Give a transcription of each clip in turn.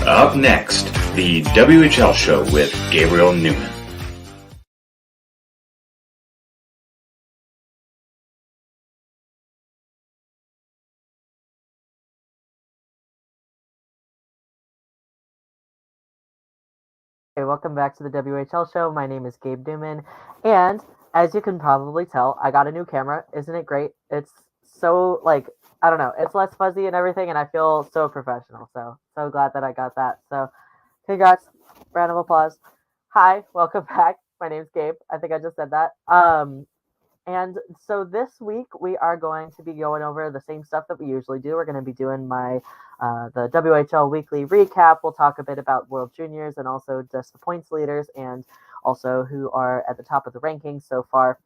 Up next, the WHL show with Gabriel Neumann. Hey, welcome back to the WHL show. My name is Gabe Neumann, and as you can probably tell, I got a new camera. Isn't it great? It's so I don't know, it's less fuzzy and everything, and I feel so professional. So glad that I got that. So congrats, round of applause. Hi, welcome back. My name's Gabe. I think I just said that. And so this week we are going to be going over the same stuff that we usually do. We're going to be doing the WHL weekly recap. We'll talk a bit about World Juniors and also just the points leaders and also who are at the top of the rankings so far.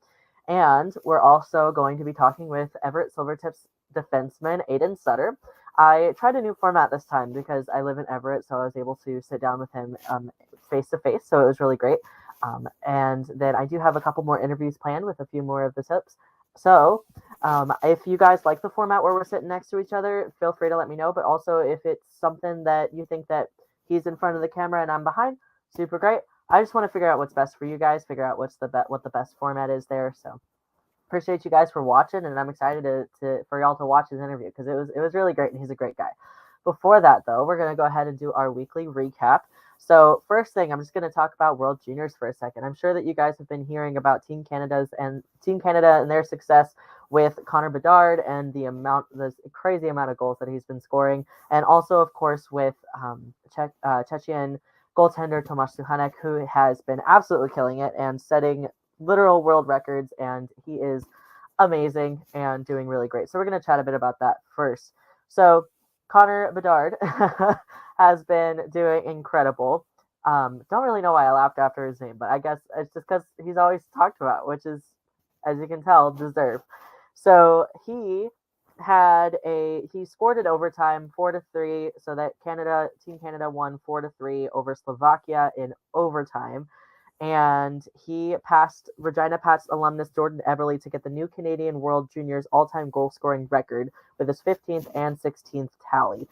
And we're also going to be talking with Everett Silvertips defenseman Aidan Sutter. I tried a new format this time because I live in Everett, so I was able to sit down with him face to face. So it was really great. And then I do have a couple more interviews planned with a few more of the tips. So if you guys like the format where we're sitting next to each other, feel free to let me know. But also if it's something that you think that he's in front of the camera and I'm behind, super great. I just want to figure out what's best for you guys, figure out what the best format is there. So appreciate you guys for watching, and I'm excited for y'all to watch his interview because it was really great and he's a great guy. Before that though, we're gonna go ahead and do our weekly recap. So first thing, I'm just going to talk about World Juniors for a second. I'm sure that you guys have been hearing about Team Canada and their success with Connor Bedard and the crazy amount of goals that he's been scoring, and also of course with Chechen goaltender Tomáš Suchanek, who has been absolutely killing it and setting literal world records, and he is amazing and doing really great. So we're going to chat a bit about that first. So Connor Bedard has been doing incredible. Don't really know why I laughed after his name, but I guess it's just because he's always talked about, which is, as you can tell, deserved. So he scored in overtime 4-3, so that Team Canada won 4-3 over Slovakia in overtime. And he passed Regina Pats alumnus Jordan Eberle to get the new Canadian World Juniors all-time goal-scoring record with his 15th and 16th tally.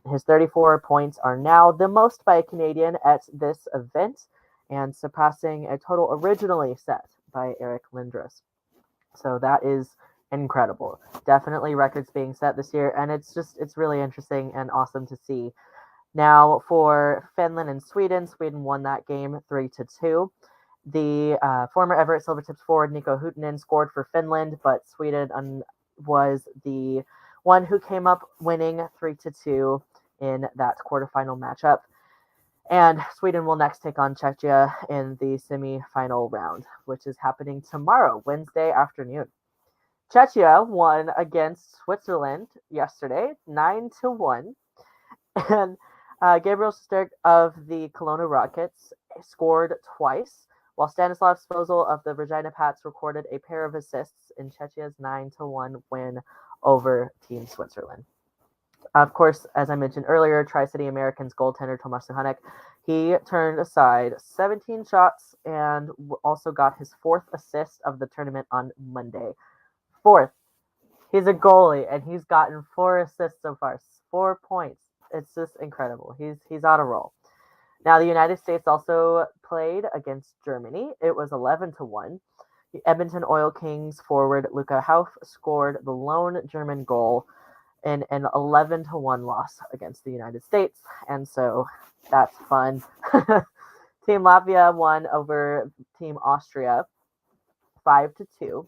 His 34 points are now the most by a Canadian at this event, and surpassing a total originally set by Eric Lindros. So that is incredible. Definitely records being set this year, and it's really interesting and awesome to see. Now for Finland and Sweden won that game 3-2. The former Everett Silvertips forward Nico Huhtinen scored for Finland, but Sweden was the one who came up winning 3-2 in that quarterfinal matchup. And Sweden will next take on Czechia in the semi-final round, which is happening tomorrow, Wednesday afternoon. Czechia won against Switzerland yesterday, 9-1. And Gabriel Sutter of the Kelowna Rockets scored twice, while Stanislav Svozil of the Regina Pats recorded a pair of assists in Czechia's 9-1 win over Team Switzerland. Of course, as I mentioned earlier, Tri-City Americans goaltender Tomáš Suchanek, he turned aside 17 shots and also got his 4th assist of the tournament on Monday. 4th. He's a goalie, and he's gotten 4 assists so far, 4 points. It's just incredible. He's on a roll. Now, the United States also played against Germany. It was 11-1. The Edmonton Oil Kings forward Luca Hauff scored the lone German goal in an 11-1 loss against the United States, and so that's fun. Team Latvia won over Team Austria 5-2.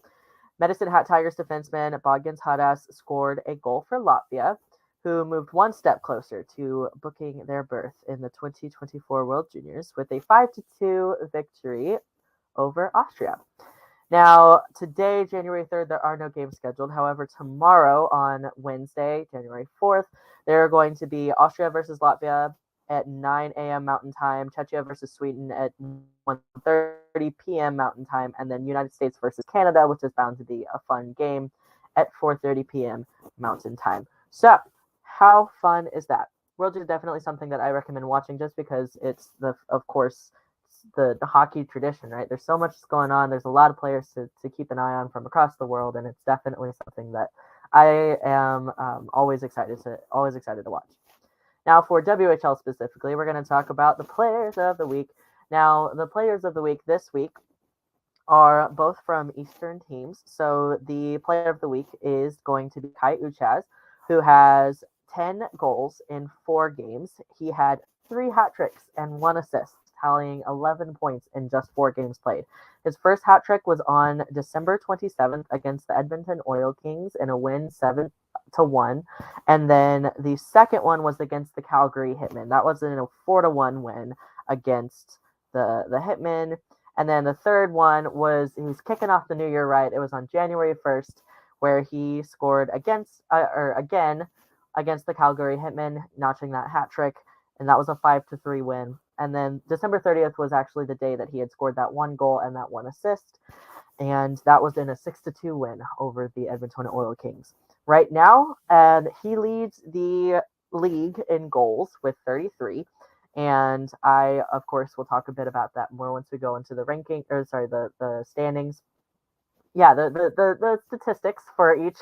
Medicine Hat Tigers defenseman Bogdan Hadas scored a goal for Latvia, who moved one step closer to booking their berth in the 2024 World Juniors with a 5-2 victory over Austria. Now, today, January 3rd, there are no games scheduled. However, tomorrow on Wednesday, January 4th, there are going to be Austria versus Latvia at 9 a.m. Mountain Time, Czechia versus Sweden at 1:30 p.m. Mountain Time, and then United States versus Canada, which is bound to be a fun game, at 4:30 p.m. Mountain Time. So, how fun is that? World is definitely something that I recommend watching just because it's of course, the hockey tradition, right? There's so much going on. There's a lot of players to keep an eye on from across the world, and it's definitely something that I am always excited to watch. Now, for WHL specifically, we're going to talk about the players of the week. Now, the players of the week this week are both from Eastern teams. So the player of the week is going to be Kai Uchaz, who has 10 goals in 4 games. He had 3 hat tricks and 1 assist, tallying 11 points in just 4 games played. His first hat trick was on December 27th against the Edmonton Oil Kings in a win 7-1. And then the second one was against the Calgary Hitmen. That was in a 4-1 win against the Hitmen. And then the third one was he was kicking off the new year right. It was on January 1st where he scored again against the Calgary Hitmen, notching that hat trick, and that was a 5-3 win. And then December 30th was actually the day that he had scored that 1 goal and that 1 assist, and that was in a 6-2 win over the Edmonton Oil Kings. Right now, he leads the league in goals with 33. And I, of course, will talk a bit about that more once we go into the the standings. Yeah, the statistics for each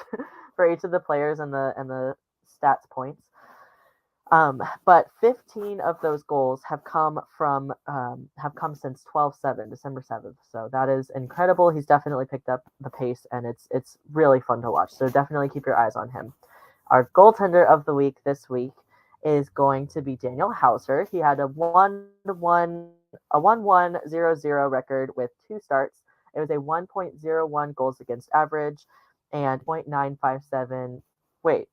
of the players and the stats points. But 15 of those goals have come since 12/7, December 7th. So that is incredible. He's definitely picked up the pace, and it's really fun to watch. So definitely keep your eyes on him. Our goaltender of the week this week is going to be Daniel Hauser. He had a 1-1-0-0 record with 2 starts. It was a 1.01 goals against average and 0.957. Wait.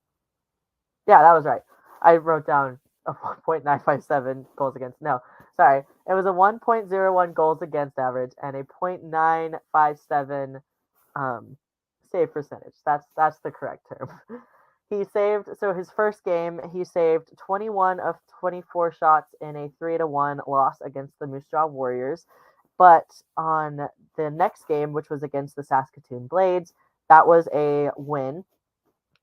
Yeah, that was right. I wrote down a 1.957 goals against. No, sorry. It was a 1.01 goals against average and a 0.957 save percentage. That's the correct term. He saved, so his first game, he saved 21 of 24 shots in a 3-1 loss against the Moose Jaw Warriors. But on the next game, which was against the Saskatoon Blades, that was a win.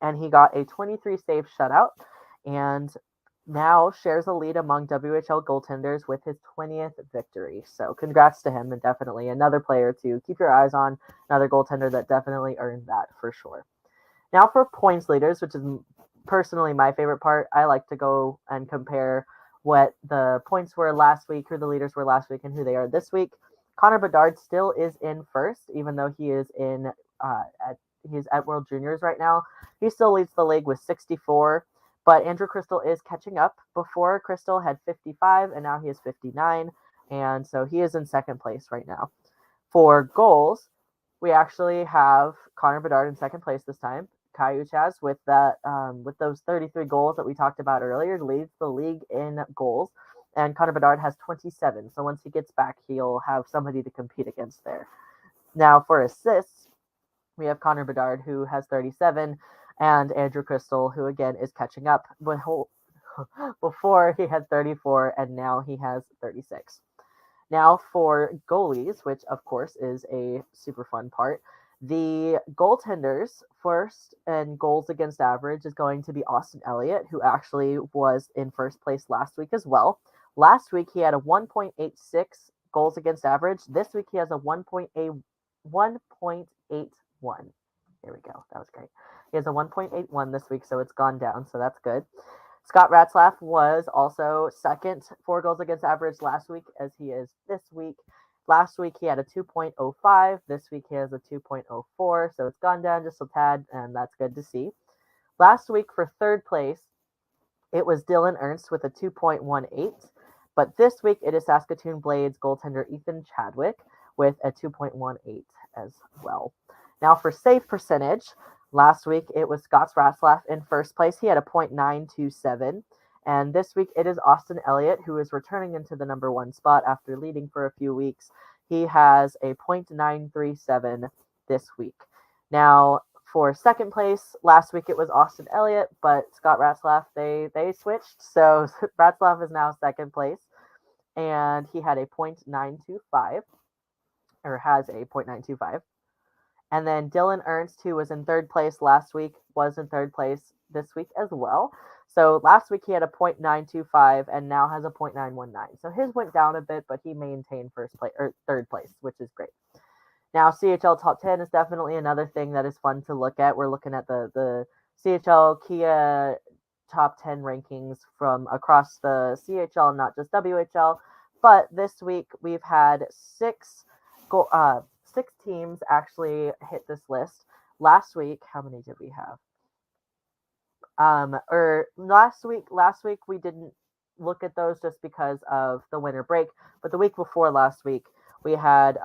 And he got a 23 save shutout and now shares a lead among WHL goaltenders with his 20th victory. So congrats to him, and definitely another player to keep your eyes on, another goaltender that definitely earned that for sure. Now for points leaders, which is personally my favorite part. I like to go and compare what the points were last week, who the leaders were last week, and who they are this week. Connor Bedard still is in first, even though he is he's at World Juniors right now. He still leads the league with 64, but Andrew Crystal is catching up. Before, Crystal had 55, and now he has 59, and so he is in second place right now. For goals, we actually have Connor Bedard in second place this time. Kai Uchaz with those 33 goals that we talked about earlier leads the league in goals, and Connor Bedard has 27. So once he gets back, he'll have somebody to compete against there. Now for assists, we have Connor Bedard, who has 37, and Andrew Crystal, who again is catching up. Before he had 34, and now he has 36. Now for goalies, which of course is a super fun part. The goaltenders first in goals against average is going to be Austin Elliott, who actually was in first place last week as well. Last week he had a 1.86 goals against average. This week he has a 1.81. Here we go. That was great. He has a 1.81 this week, so it's gone down, so that's good. Scott Ratzlaff was also second for goals against average last week, as he is this week. Last week he had a 2.05. This week he has a 2.04, so it's gone down just a tad, and that's good to see. Last week for third place, it was Dylan Ernst with a 2.18, but this week it is Saskatoon Blades goaltender Ethan Chadwick with a 2.18 as well. Now for save percentage, last week it was Scott Ratzlaff in first place. He had a 0.927. And this week it is Austin Elliott, who is returning into the number 1 spot after leading for a few weeks. He has a 0.937 this week. Now, for second place, last week it was Austin Elliott, but Scott Ratzlaff, they switched. So Ratzlaff is now second place, and he had a 0.925, or has a 0.925. And then Dylan Ernst, who was in third place last week, was in third place this week as well. So last week he had a 0.925 and now has a 0.919. So his went down a bit, but he maintained third place, which is great. Now CHL top 10 is definitely another thing that is fun to look at. We're looking at the CHL Kia top 10 rankings from across the CHL, not just WHL. But this week we've had six teams actually hit this list. Last week, how many did we have? Or last week we didn't look at those just because of the winter break. But the week before last week, we had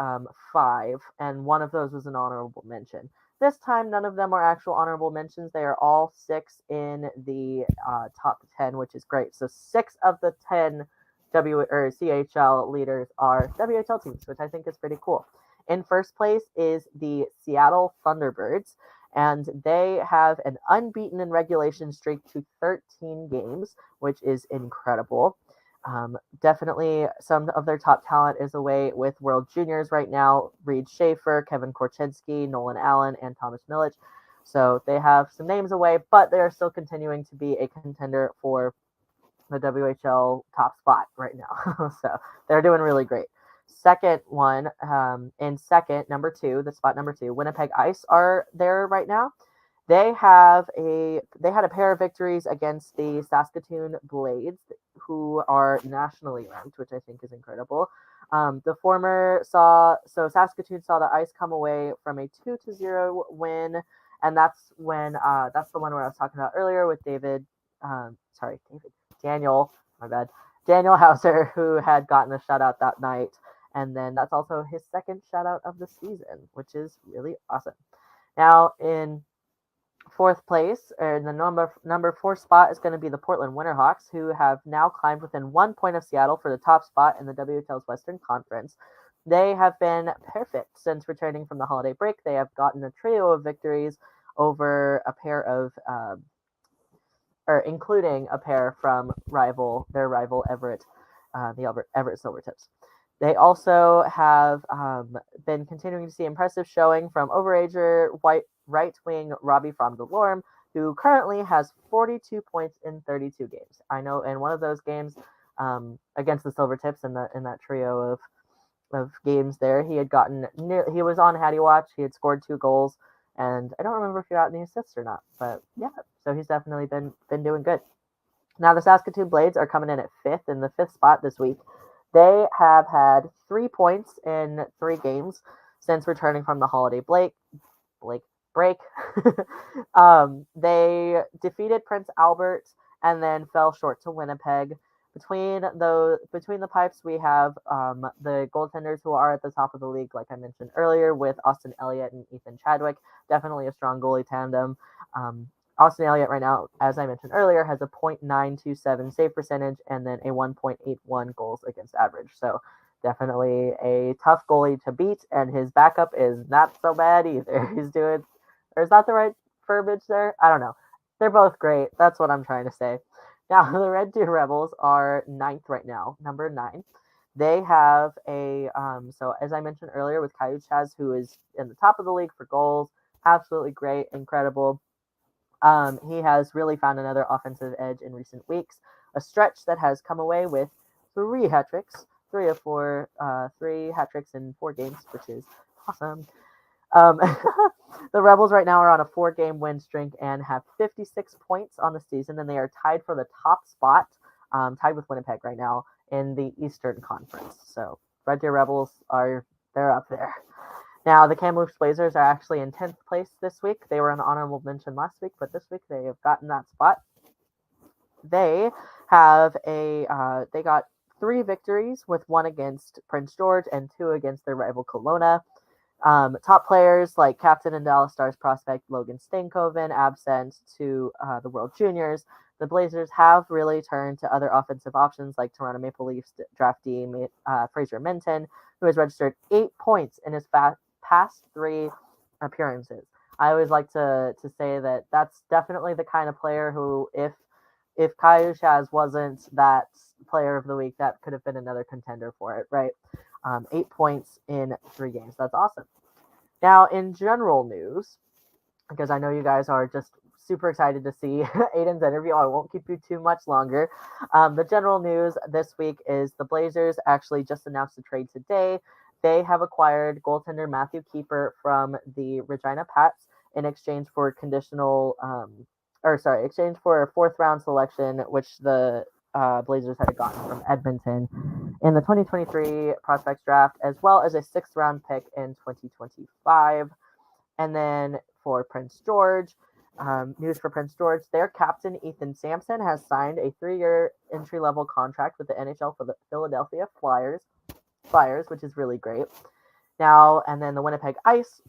5, and one of those was an honorable mention. This time, none of them are actual honorable mentions. They are all 6 in the top 10, which is great. So 6 of the 10 CHL leaders are WHL teams, which I think is pretty cool. In first place is the Seattle Thunderbirds, and they have an unbeaten in regulation streak to 13 games, which is incredible. Definitely some of their top talent is away with World Juniors right now. Reed Schaefer, Kevin Korchinski, Nolan Allen, and Thomas Milic. So they have some names away, but they are still continuing to be a contender for the WHL top spot right now. So they're doing really great. Second one, in second, number 2, the spot number 2, Winnipeg Ice are there right now. They had a pair of victories against the Saskatoon Blades, who are nationally ranked, which I think is incredible. Saskatoon saw the Ice come away from a 2-0 win, and that's the one where I was talking about earlier with Daniel Hauser, who had gotten a shutout that night. And then that's also his second shutout of the season, which is really awesome. Now, in fourth place, or in the number 4 spot, is going to be the Portland Winterhawks, who have now climbed within 1 point of Seattle for the top spot in the WHL's Western Conference. They have been perfect since returning from the holiday break. They have gotten a trio of victories over a pair of, including a pair from their rival Everett, the Everett Silvertips. They also have been continuing to see impressive showing from overager right wing Robbie from Delorme, who currently has 42 points in 32 games. I know in one of those games against the Silvertips in that trio of games there, he was on Hattie Watch. He had scored 2 goals, and I don't remember if he got any assists or not, but yeah, so he's definitely been doing good. Now the Saskatoon Blades are coming in at 5th in the 5th spot this week. They have had 3 points in 3 games since returning from the holiday break. They defeated Prince Albert and then fell short to Winnipeg. Between the pipes, we have the goaltenders who are at the top of the league, like I mentioned earlier, with Austin Elliott and Ethan Chadwick. Definitely a strong goalie tandem. Austin Elliott right now, as I mentioned earlier, has a .927 save percentage and then a 1.81 goals against average. So definitely a tough goalie to beat, and his backup is not so bad either. Is that the right verbiage there? I don't know. They're both great. That's what I'm trying to say. Now, the Red Deer Rebels are 9th right now, number 9. They have so as I mentioned earlier with Caillou Chaz, who is in the top of the league for goals, absolutely great, incredible. He has really found another offensive edge in recent weeks, a stretch that has come away with 3 hat tricks, 3 hat tricks in 4 games, which is awesome. The Rebels right now are on a 4-game win streak and have 56 points on the season, and they are tied for the top spot, tied with Winnipeg right now in the Eastern Conference. So Red Deer Rebels they're up there. Now, the Kamloops Blazers are actually in 10th place this week. They were an honorable mention last week, but this week they have gotten that spot. They have they got 3 victories, with 1 against Prince George and 2 against their rival Kelowna. Top players like captain and Dallas Stars prospect Logan Stankoven, absent to the World Juniors. The Blazers have really turned to other offensive options like Toronto Maple Leafs draftee Fraser Minton, who has registered 8 points in his past 3 appearances. I always like to say that that's definitely the kind of player who, if Caillou Chaz wasn't that player of the week, that could have been another contender for it, right? 8 points in 3 games. That's awesome. Now, in general news, because I know you guys are just super excited to see Aidan's interview, I won't keep you too much longer. The general news this week is the Blazers actually just announced a trade today. They have acquired goaltender Matthew Keeper from the Regina Pats in exchange for conditional exchanged for a 4th-round selection, which the Blazers had gotten from Edmonton in the 2023 prospects draft, as well as a 6th-round pick in 2025. And then for Prince George, news for Prince George, their captain Ethan Sampson has signed a 3-year entry-level contract with the NHL for the Philadelphia Flyers, which is really great. Now, and then the Winnipeg Ice,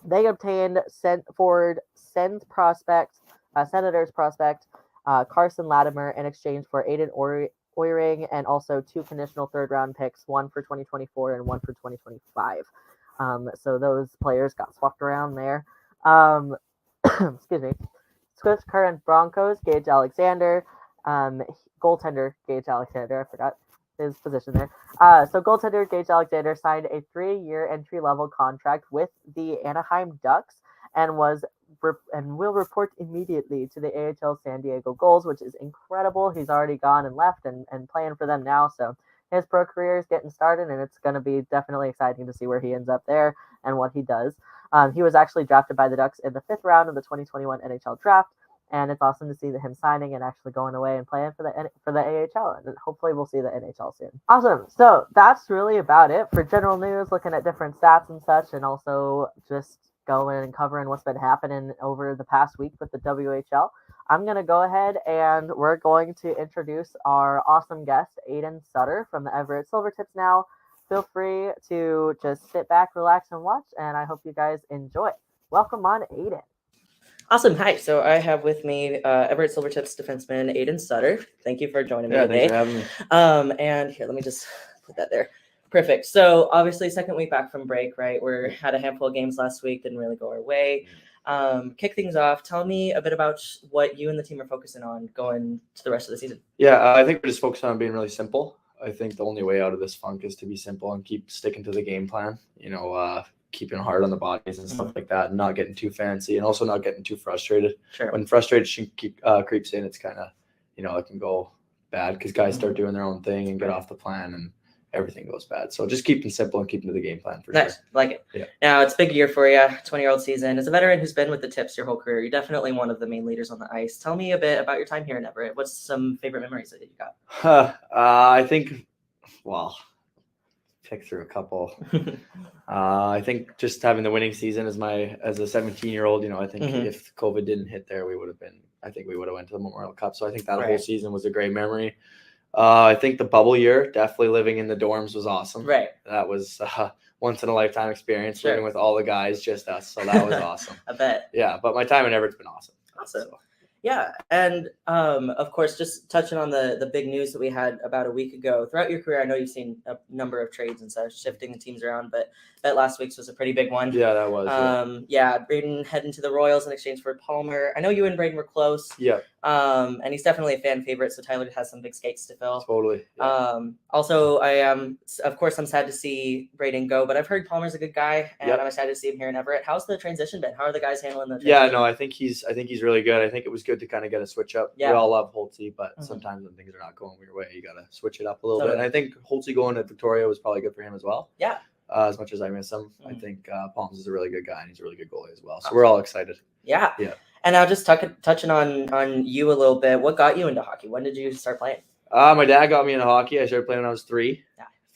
they obtained Senators prospect Carson Latimer in exchange for Aidan Oiring and also 2 conditional 3rd-round picks, one for 2024 and one for 2025. So those players got swapped around there. Excuse me. Swift Current Broncos, Gage Alexander, goaltender Gage Alexander, I forgot his position there. So goaltender Gage Alexander signed a 3-year entry-level contract with the Anaheim Ducks and will report immediately to the AHL San Diego Gulls, which is incredible. He's already gone and left and playing for them now, so his pro career is getting started, and it's going to be definitely exciting to see where he ends up there and what he does. He was actually drafted by the Ducks in the 5th round of the 2021 NHL draft, and it's awesome to see him signing and actually going away and playing for the AHL, and hopefully we'll see the NHL soon. Awesome. So that's really about it for general news, looking at different stats and such, and also just going and covering what's been happening over the past week with the WHL. I'm going to go ahead and we're going to introduce our awesome guest, Aidan Sutter from the Everett Silvertips now. Feel free to just sit back, relax, and watch, and I hope you guys enjoy. Welcome on, Aidan. Awesome. Hi. So I have with me Everett Silvertips defenseman Aidan Sutter. Thank you for joining me today. Thanks for having me. And here, let me just put that there. Perfect. So obviously, second week back from break, right? We had a handful of games last week, didn't really go our way. Kick things off. Tell me a bit about what you and the team are focusing on going to the rest of the season. Yeah, I think we're just focused on being really simple. I think the only way out of this funk is to be simple and keep sticking to the game plan. Keeping hard on the bodies and stuff like that, and not getting too fancy, and also not getting too frustrated. Sure. When frustration creeps in, it's kind of, it can go bad because guys start doing their own thing and get off the plan, and everything goes bad. So just keeping simple and keeping to the game plan for nice. Sure. Like it. Yeah. Now, it's a big year for you, 20-year-old season. As a veteran who's been with the Tips your whole career, you're definitely one of the main leaders on the ice. Tell me a bit about your time here in Everett. What's some favorite memories that you got? I think, pick through a couple. I think just having the winning season as a 17-year-old, I think if COVID didn't hit there, we would have went to the Memorial Cup. So I think that whole season was a great memory. I think the bubble year, definitely living in the dorms was awesome. Right. That was once in a lifetime experience, living with all the guys, just us. So that was awesome. I bet. Yeah, but my time in Everett's been awesome. Awesome. So. Yeah, and of course, just touching on the big news that we had about a week ago. Throughout your career, I know you've seen a number of trades and such, shifting the teams around, but that last week's was a pretty big one. Yeah, that was. Braden heading to the Royals in exchange for Palmer. I know you and Braden were close. Yeah. And he's definitely a fan favorite, so Tyler has some big skates to fill. Totally. Yeah. Also, I am, of course, I'm sad to see Braden go, but I've heard Palmer's a good guy, and I'm excited to see him here in Everett. How's the transition been? How are the guys handling the transition? Yeah, no, I think he's really good. I think it was good to kind of get a switch up. Yeah. We all love Holtzy, but sometimes when things are not going your way, you got to switch it up a little bit. And I think Holtzy going to Victoria was probably good for him as well. Yeah. As much as I miss him, I think Palms is a really good guy, and he's a really good goalie as well. So we're all excited. Yeah. Yeah. And now just touching on you a little bit, what got you into hockey? When did you start playing? My dad got me into hockey. I started playing when I was 3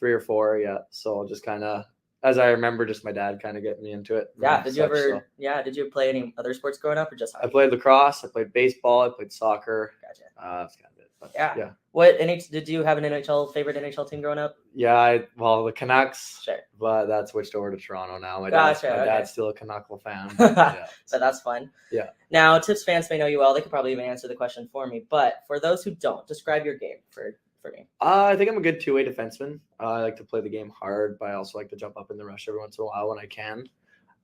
or 4. Yeah. So just kind of, as I remember, just my dad kind of getting me into it. Yeah. Did you play any other sports growing up or just hockey? I played lacrosse. I played baseball. I played soccer. Gotcha. That's kind of it. But, yeah. What did you have an favorite NHL team growing up? Yeah, the Canucks. Sure. But that switched over to Toronto now. My dad's still a Canuck fan. Yeah. So that's fun. Yeah. Now, Tips fans may know you well. They could probably even answer the question for me. But for those who don't, describe your game for me. I think I'm a good two-way defenseman. I like to play the game hard, but I also like to jump up in the rush every once in a while when I can.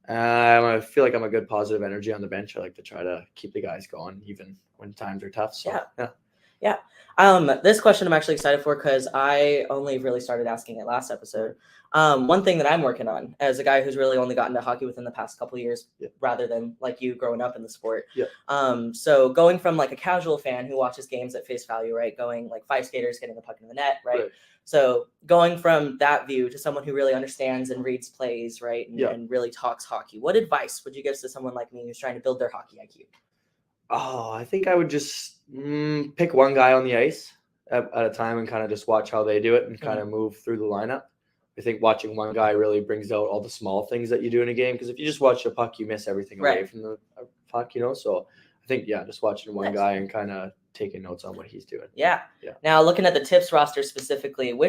I feel like I'm a good positive energy on the bench. I like to try to keep the guys going even when times are tough. So, yeah. This question I'm actually excited for because I only really started asking it last episode. One thing that I'm working on as a guy who's really only gotten to hockey within the past couple of years, rather than like you growing up in the sport. Yeah. So going from like a casual fan who watches games at face value, right? Going like 5 skaters getting the puck in the net, right? So going from that view to someone who really understands and reads plays, right? And really talks hockey. What advice would you give to someone like me who's trying to build their hockey IQ? Oh, I think I would just pick one guy on the ice at a time and kind of just watch how they do it and kind of move through the lineup. I think watching one guy really brings out all the small things that you do in a game, because if you just watch the puck, you miss everything away from the puck, So I think, just watching one guy and kind of taking notes on what he's doing. Yeah. Now, looking at the Tips roster specifically, who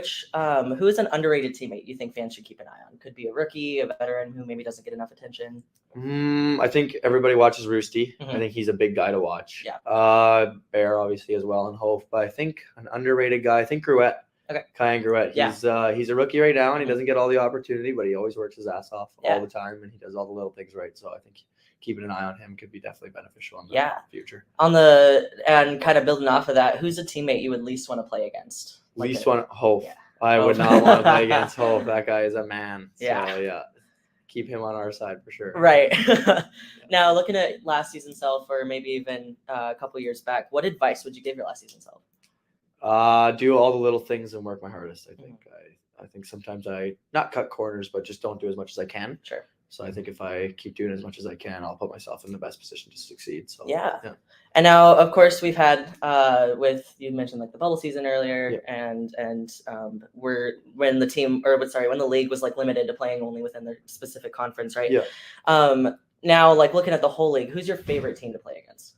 is an underrated teammate you think fans should keep an eye on? Could be a rookie, a veteran who maybe doesn't get enough attention. I think everybody watches Roosty. I think he's a big guy to watch. Yeah. Bear obviously as well, and Hope. But I think an underrated guy, I think Gruette. Okay. Kyan Gruette. He's a rookie right now, and he doesn't get all the opportunity, but he always works his ass off all the time, and he does all the little things right. So I think keeping an eye on him could be definitely beneficial in the future. And kind of building off of that, who's a teammate you would least want to play against? Hope. Yeah. I would not want to play against Hope. That guy is a man. So, keep him on our side for sure. Right. Now, looking at last season's self, or maybe even a couple years back, what advice would you give your last season's self? Do all the little things and work my hardest. I think. I think sometimes I not cut corners, but just don't do as much as I can. Sure. So I think if I keep doing as much as I can, I'll put myself in the best position to succeed. So yeah. And now, of course, we've had you mentioned like the bubble season earlier, and when the league was like limited to playing only within their specific conference, right? Yeah. Now, like looking at the whole league, who's your favorite team to play against?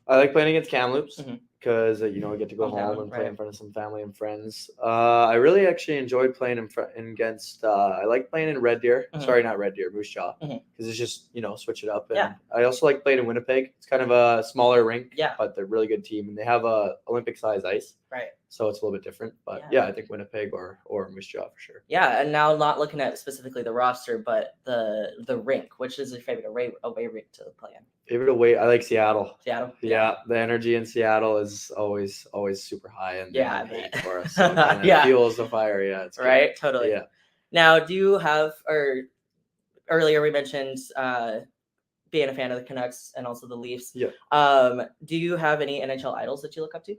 I like playing against Kamloops because I get to go home and play in front of some family and friends. I really actually enjoyed playing against. I like playing in Red Deer. Sorry, not Red Deer, Moose Jaw, because it's just switch it up. And I also like playing in Winnipeg. It's kind of a smaller rink, but they're a really good team, and they have a Olympic size ice. Right. So it's a little bit different, but I think Winnipeg or Moose Jaw for sure. Yeah, and now not looking at specifically the roster, but the rink. Which is your favorite away rink to play in? Favorite away, I like Seattle. Seattle. Yeah, the energy in Seattle is always super high, and hate for us. So it fuels the fire. Yeah, it's right. Totally. Yeah. Now, do you have earlier we mentioned being a fan of the Canucks and also the Leafs. Yeah. Do you have any NHL idols that you look up to?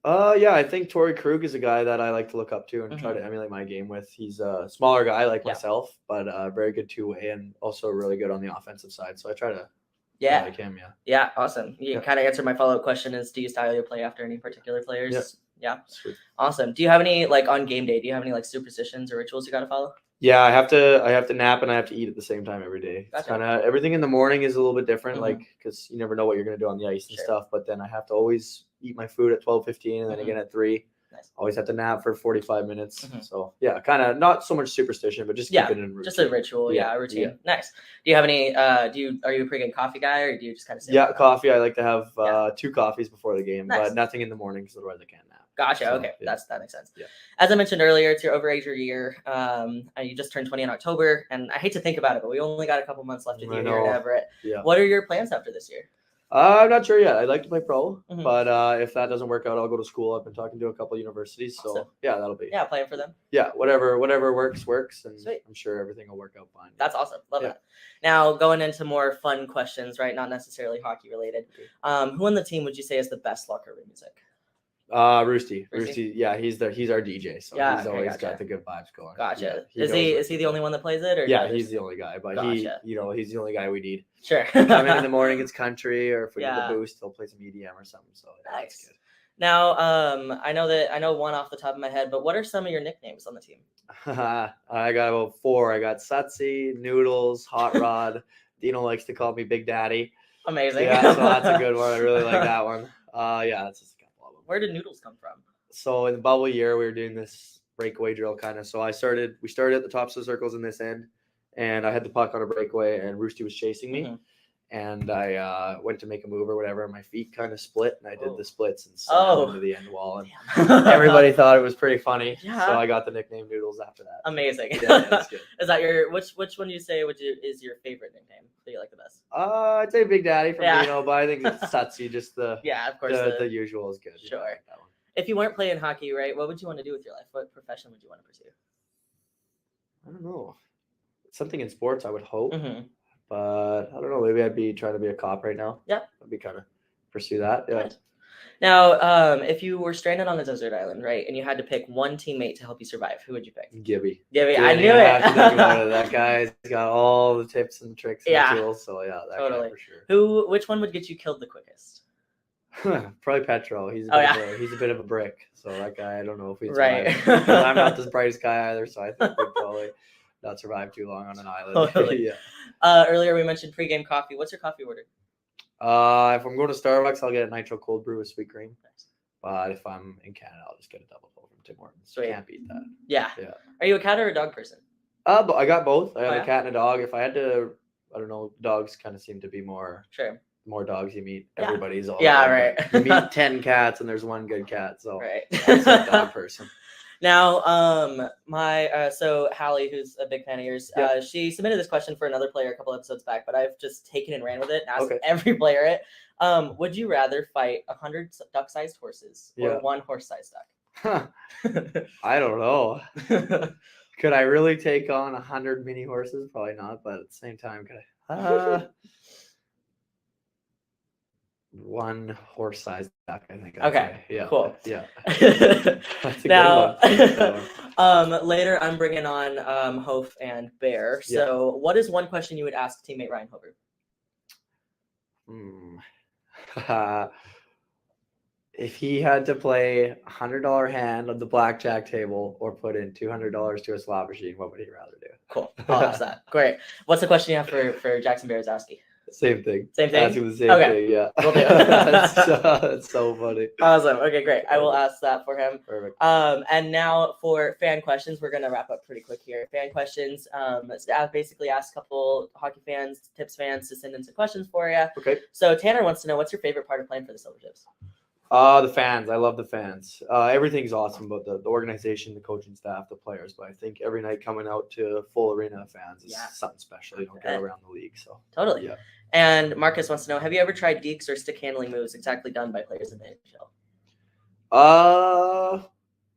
I think Torrey Krug is a guy that I like to look up to and try to emulate my game with. He's a smaller guy like myself, but very good two-way and also really good on the offensive side. So I try to like him. Yeah, awesome. You kind of answered my follow-up question is, do you style your play after any particular players? Yeah. Sweet. Awesome. Do you have any, like on game day, do you have any like superstitions or rituals you got to follow? Yeah, I have to nap and I have to eat at the same time every day. Gotcha. It's kind of everything in the morning is a little bit different, because you never know what you're going to do on the ice and stuff. But then I have to always eat my food at 12:15 and then again at 3. Nice. Always have to nap for 45 minutes. So kind of not so much superstition, but just keep it in routine. Just a ritual. Routine. Yeah. Nice. Do you have any? Are you a pregame coffee guy or do you just kind of? Coffee. I like to have 2 coffees before the game, but nothing in the morning because otherwise I can't nap. Gotcha. So, okay. That makes sense. Yeah. As I mentioned earlier, it's your overage year. You just turned 20 in October, and I hate to think about it, but we only got a couple months left of the year here in Everett. Yeah. What are your plans after this year? I'm not sure yet. I'd like to play pro, but if that doesn't work out, I'll go to school. I've been talking to a couple universities, so that'll be. Yeah, playing for them. Yeah, whatever works, and Sweet. I'm sure everything will work out fine. That's awesome. Love that. Now, going into more fun questions, right? Not necessarily hockey related. Who on the team would you say is the best locker room music? Roosty. Yeah, he's our DJ, so he's always got the good vibes going. Gotcha. Is he the only one that plays it, or he's the only guy, but he's the only guy we need. Sure. Come in the morning, it's country, or if we need the boost, he'll play some EDM or something. So that's good. Now, I know one off the top of my head, but what are some of your nicknames on the team? I got about 4. I got Sutsy, Noodles, Hot Rod. Dino likes to call me Big Daddy. Amazing. Yeah, so that's a good one. I really like that one. That's just a couple of them. Where did Noodles come from? So in the bubble year, we were doing this breakaway drill kind of. So we started at the tops of the circles in this end, and I had the puck on a breakaway, and Roosty was chasing me. And I went to make a move or whatever, and my feet kind of split, and I did the splits and slammed into the end wall. And everybody thought it was pretty funny, so I got the nickname Noodles after that. Amazing. Yeah, that's good. Is that your which one do you say is your favorite nickname that you like the best? I'd say Big Daddy from Dino, but I think it's Sutsy, just the of course the usual is good. Sure. That one. If you weren't playing hockey, right, what would you want to do with your life? What profession would you want to pursue? I don't know. Something in sports, I would hope. But I don't know. Maybe I'd be trying to be a cop right now. Yeah. I'd be kind of pursue that. Yeah. Right. Now, if you were stranded on a desert island, right, and you had to pick one teammate to help you survive, who would you pick? Gibby. I knew it. I have to think about it. That guy's got all the tips and tricks and the tools. So that guy for sure. Which one would get you killed the quickest? Probably Petro. He's a bit of a brick. So that guy, I don't know if he'd survive. Right. I'm not the brightest guy either, so I think we'd probably not survive too long on an island. Totally. Yeah. Earlier we mentioned pregame coffee. What's your coffee order? If I'm going to Starbucks, I'll get a nitro cold brew with sweet cream. But if I'm in Canada, I'll just get a double cold from Tim Hortons. Sweet. Can't beat that. Yeah. Yeah. Are you a cat or a dog person? But I got both. I have yeah? a cat and a dog. If I had to, I don't know, dogs kind of seem to be more. Sure. More dogs you meet, everybody's all right. You meet 10 cats and there's one good cat, so right. I'm a dog person. Now, so Hallie, who's a big fan of yours, she submitted this question for another player a couple episodes back, but I've just taken and ran with it and asked every player it. Would you rather fight 100 duck-sized horses or one horse-sized duck? I don't know. Could I really take on 100 mini horses? Probably not, but at the same time, could I? One horse-sized duck, I think. Yeah. Cool. Yeah. Now, later I'm bringing on Hof and Bear. So, what is one question you would ask teammate Ryan Hover? If he had to play $100 hand on the blackjack table or put in $200 to a slot machine, what would he rather do? Cool. I'll ask that. Great. What's the question you have for Jackson Bearowski? Same thing. Same thing? Ask him the same thing, yeah. We'll do. That's so funny. Awesome. Okay, great. I will ask that for him. Perfect. And now for fan questions, we're going to wrap up pretty quick here. Fan questions, basically ask a couple hockey fans, Tips fans to send in some questions for you. Okay. So Tanner wants to know, what's your favorite part of playing for the Silvertips? The fans. I love the fans. Everything's awesome about the organization, the coaching staff, the players. But I think every night coming out to a full arena of fans is something special. You don't get around the league. So totally. Yeah. And Marcus wants to know, have you ever tried dekes or stick handling moves exactly done by players in the NHL?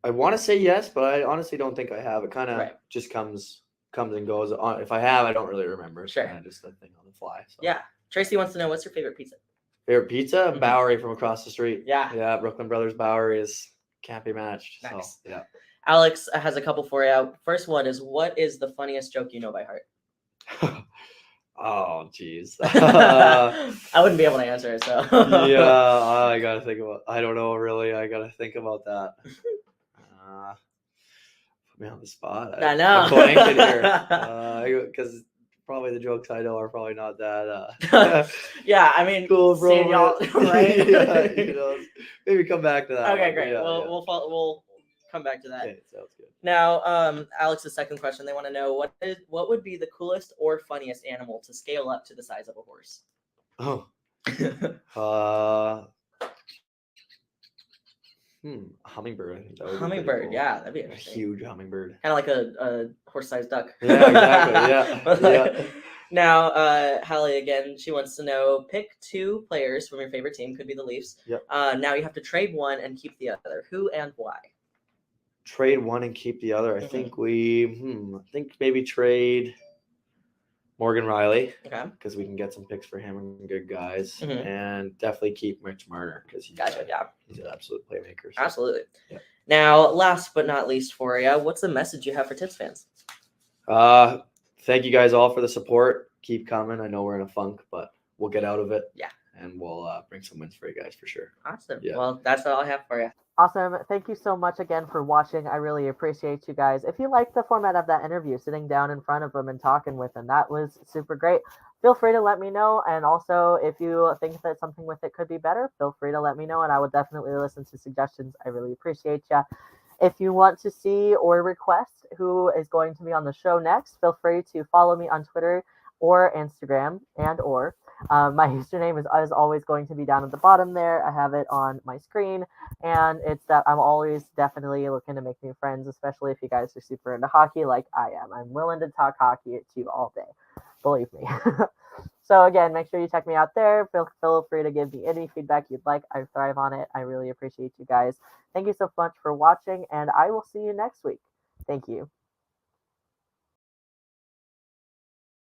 I want to say yes, but I honestly don't think I have. It kind of just comes and goes. If I have, I don't really remember. It's kind of just a thing on the fly. So. Yeah. Tracy wants to know, what's your favorite pizza? Favorite pizza? Bowery from across the street. Yeah. Yeah, Brooklyn Brothers Bowery can't be matched. Nice. So, yeah. Alex has a couple for you. First one is, what is the funniest joke you know by heart? Oh, jeez. I wouldn't be able to answer it, so. I got to think about I don't know, really. I got to think about that. Put me on the spot. I know. I'm blanking here. Because probably the jokes I know are probably not that. Yeah, I mean, cool, bro. Right? Yeah, maybe come back to that. Okay, great. We'll come back to that. Okay, sounds good. Now, Alex's second question, they want to know what would be the coolest or funniest animal to scale up to the size of a horse? Hummingbird. I think that would hummingbird, cool. yeah, that'd be A interesting. huge hummingbird. Kind of like a horse-sized duck. Yeah, exactly. Yeah. Now, Hallie, again, she wants to know, pick two players from your favorite team, could be the Leafs. Yep. Now you have to trade one and keep the other. Who and why? Trade one and keep the other. I think maybe trade Morgan Riley. Okay. Because we can get some picks for him and good guys. And definitely keep Mitch Marner because he's an absolute playmaker. So. Absolutely. Yeah. Now, last but not least for you, what's the message you have for Tips fans? Thank you guys all for the support. Keep coming. I know we're in a funk, but we'll get out of it. Yeah. And we'll bring some wins for you guys for sure. Awesome. Yeah. Well, that's all I have for you. Awesome. Thank you so much again for watching. I really appreciate you guys. If you liked the format of that interview, sitting down in front of them and talking with them, that was super great. Feel free to let me know. And also, if you think that something with it could be better, feel free to let me know. And I will definitely listen to suggestions. I really appreciate you. If you want to see or request who is going to be on the show next, feel free to follow me on Twitter or Instagram or my username is always going to be down at the bottom there. I have it on my screen, and it's that I'm always definitely looking to make new friends, especially if you guys are super into hockey like I am. I'm willing to talk hockey to you all day, believe me. So again, make sure you check me out there. Feel free to give me any feedback you'd like. I thrive on it. I really appreciate you guys. Thank you so much for watching, and I will see you next week. Thank you.